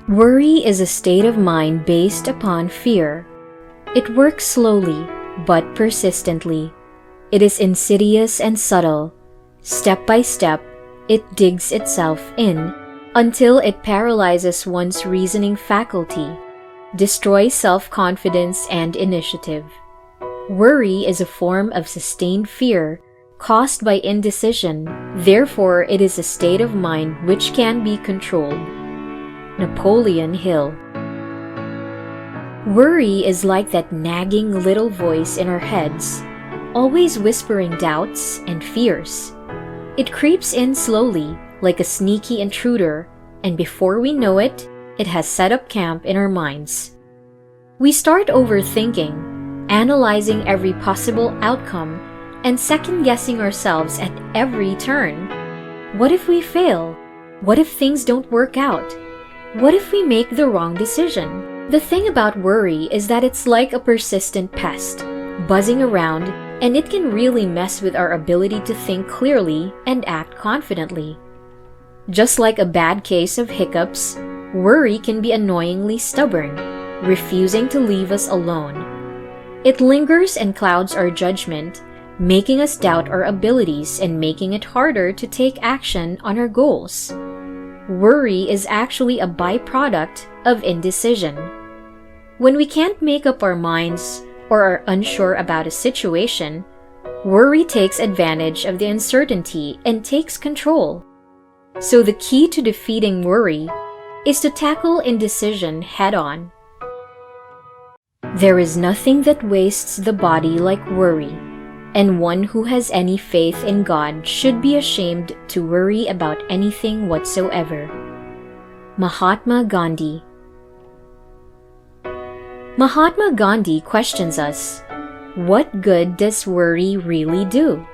Worry is a state of mind based upon fear. It works slowly, but persistently. It is insidious and subtle. Step by step, it digs itself in until it paralyzes one's reasoning faculty, destroys self-confidence and initiative. Worry is a form of sustained fear caused by indecision. Therefore, it is a state of mind which can be controlled. Napoleon Hill. Worry is like that nagging little voice in our heads, always whispering doubts and fears. It creeps in slowly, like a sneaky intruder, and before we know it, it has set up camp in our minds. We start overthinking, analyzing every possible outcome, and second-guessing ourselves at every turn. What if we fail? What if things don't work out? What if we make the wrong decision? The thing about worry is that it's like a persistent pest, buzzing around, and it can really mess with our ability to think clearly and act confidently. Just like a bad case of hiccups, worry can be annoyingly stubborn, refusing to leave us alone. It lingers and clouds our judgment, making us doubt our abilities and making it harder to take action on our goals. Worry is actually a byproduct of indecision. When we can't make up our minds or are unsure about a situation, worry takes advantage of the uncertainty and takes control. So the key to defeating worry is to tackle indecision head-on. There is nothing that wastes the body like worry, and one who has any faith in God should be ashamed to worry about anything whatsoever. Mahatma Gandhi. Mahatma Gandhi questions us, what good does worry really do?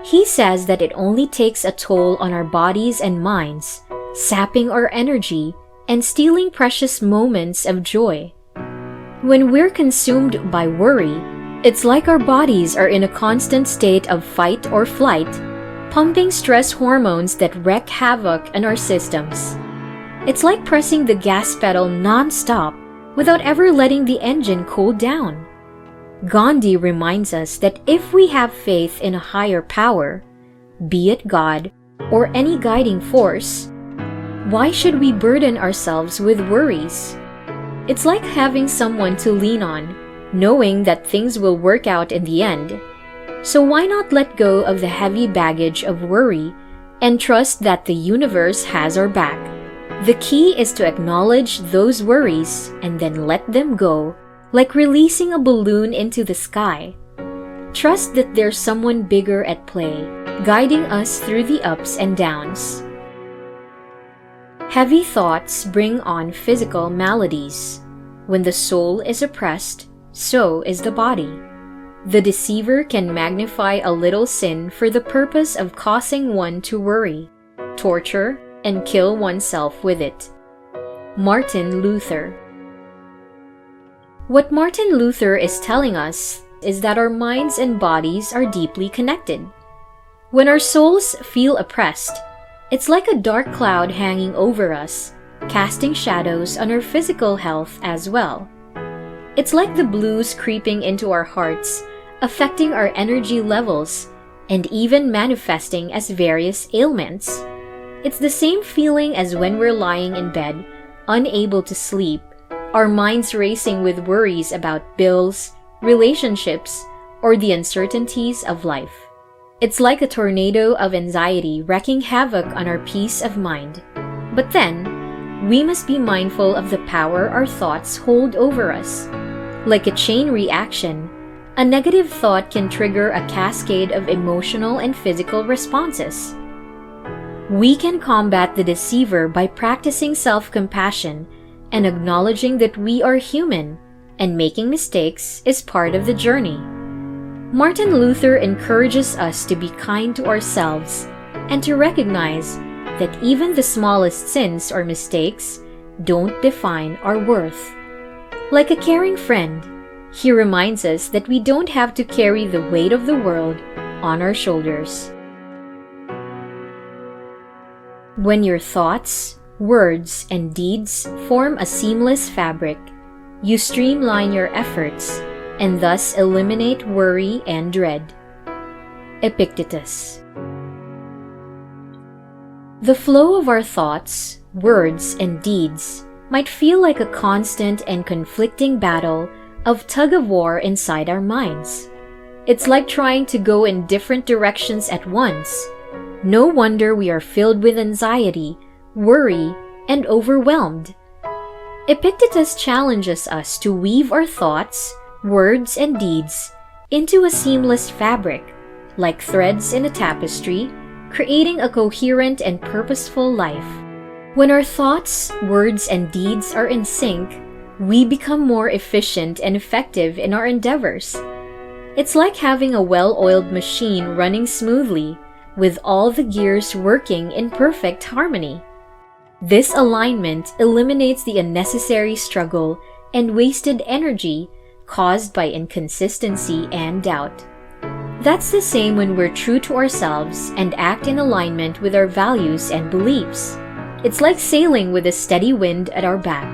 He says that it only takes a toll on our bodies and minds, sapping our energy and stealing precious moments of joy. When we're consumed by worry, it's like our bodies are in a constant state of fight or flight, pumping stress hormones that wreak havoc on our systems. It's like pressing the gas pedal non-stop without ever letting the engine cool down. Gandhi reminds us that if we have faith in a higher power, be it God or any guiding force, why should we burden ourselves with worries? It's like having someone to lean on, knowing that things will work out in the end. So why not let go of the heavy baggage of worry and trust that the universe has our back? The key is to acknowledge those worries and then let them go, like releasing a balloon into the sky. Trust that there's someone bigger at play, guiding us through the ups and downs. Heavy thoughts bring on physical maladies. When the soul is oppressed, so is the body. The deceiver can magnify a little sin for the purpose of causing one to worry, torture, and kill oneself with it. Martin Luther. What Martin Luther is telling us is that our minds and bodies are deeply connected. When our souls feel oppressed, it's like a dark cloud hanging over us, casting shadows on our physical health as well. It's like the blues creeping into our hearts, affecting our energy levels, and even manifesting as various ailments. It's the same feeling as when we're lying in bed, unable to sleep, our minds racing with worries about bills, relationships, or the uncertainties of life. It's like a tornado of anxiety wreaking havoc on our peace of mind. But then, we must be mindful of the power our thoughts hold over us. Like a chain reaction, a negative thought can trigger a cascade of emotional and physical responses. We can combat the deceiver by practicing self-compassion and acknowledging that we are human, and making mistakes is part of the journey. Martin Luther encourages us to be kind to ourselves and to recognize that even the smallest sins or mistakes don't define our worth. Like a caring friend, he reminds us that we don't have to carry the weight of the world on our shoulders. When your thoughts, Words and deeds form a seamless fabric. You streamline your efforts and thus eliminate worry and dread. Epictetus. The flow of our thoughts, words, and deeds might feel like a constant and conflicting battle of tug-of-war inside our minds. It's like trying to go in different directions at once. No wonder we are filled with anxiety, worry, and overwhelmed. Epictetus challenges us to weave our thoughts, words, and deeds into a seamless fabric, like threads in a tapestry, creating a coherent and purposeful life. When our thoughts, words, and deeds are in sync, we become more efficient and effective in our endeavors. It's like having a well-oiled machine running smoothly, with all the gears working in perfect harmony. This alignment eliminates the unnecessary struggle and wasted energy caused by inconsistency and doubt. That's the same when we're true to ourselves and act in alignment with our values and beliefs. It's like sailing with a steady wind at our back.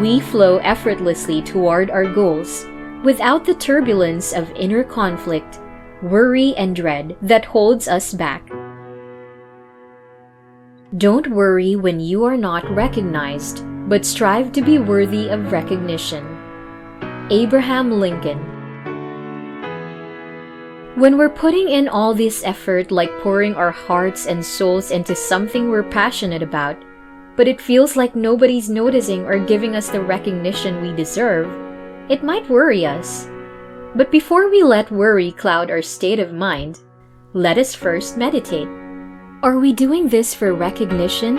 We flow effortlessly toward our goals, without the turbulence of inner conflict, worry, and dread that holds us back. Don't worry when you are not recognized, but strive to be worthy of recognition. Abraham Lincoln. When we're putting in all this effort, like pouring our hearts and souls into something we're passionate about, but it feels like nobody's noticing or giving us the recognition we deserve, it might worry us. But before we let worry cloud our state of mind, let us first meditate. Are we doing this for recognition,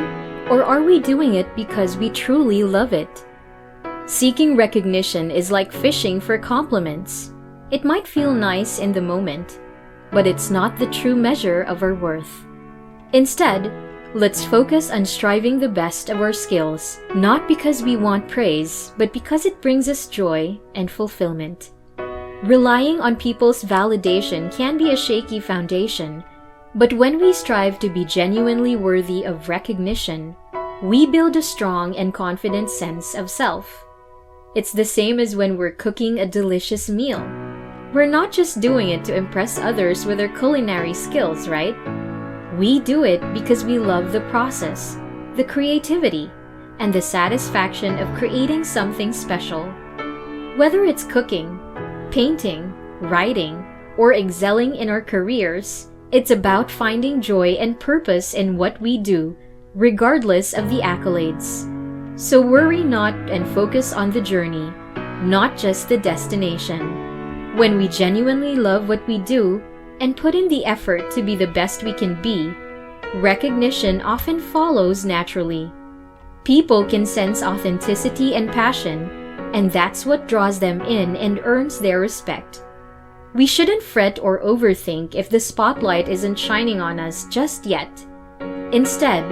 or are we doing it because we truly love it? Seeking recognition is like fishing for compliments. It might feel nice in the moment, but it's not the true measure of our worth. Instead, let's focus on striving the best of our skills, not because we want praise, but because it brings us joy and fulfillment. Relying on people's validation can be a shaky foundation, but when we strive to be genuinely worthy of recognition, we build a strong and confident sense of self. It's the same as when we're cooking a delicious meal. We're not just doing it to impress others with our culinary skills, right? We do it because we love the process, the creativity, and the satisfaction of creating something special. Whether it's cooking, painting, writing, or excelling in our careers, it's about finding joy and purpose in what we do, regardless of the accolades. So worry not and focus on the journey, not just the destination. When we genuinely love what we do and put in the effort to be the best we can be, recognition often follows naturally. People can sense authenticity and passion, and that's what draws them in and earns their respect. We shouldn't fret or overthink if the spotlight isn't shining on us just yet. Instead,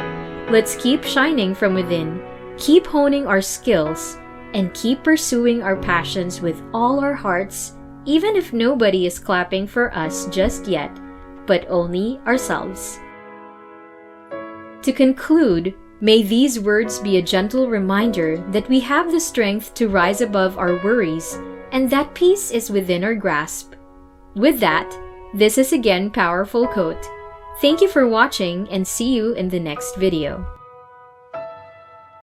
let's keep shining from within, keep honing our skills, and keep pursuing our passions with all our hearts, even if nobody is clapping for us just yet, but only ourselves. To conclude, may these words be a gentle reminder that we have the strength to rise above our worries and that peace is within our grasp. With that, this is again Powerful Quote. Thank you for watching and see you in the next video.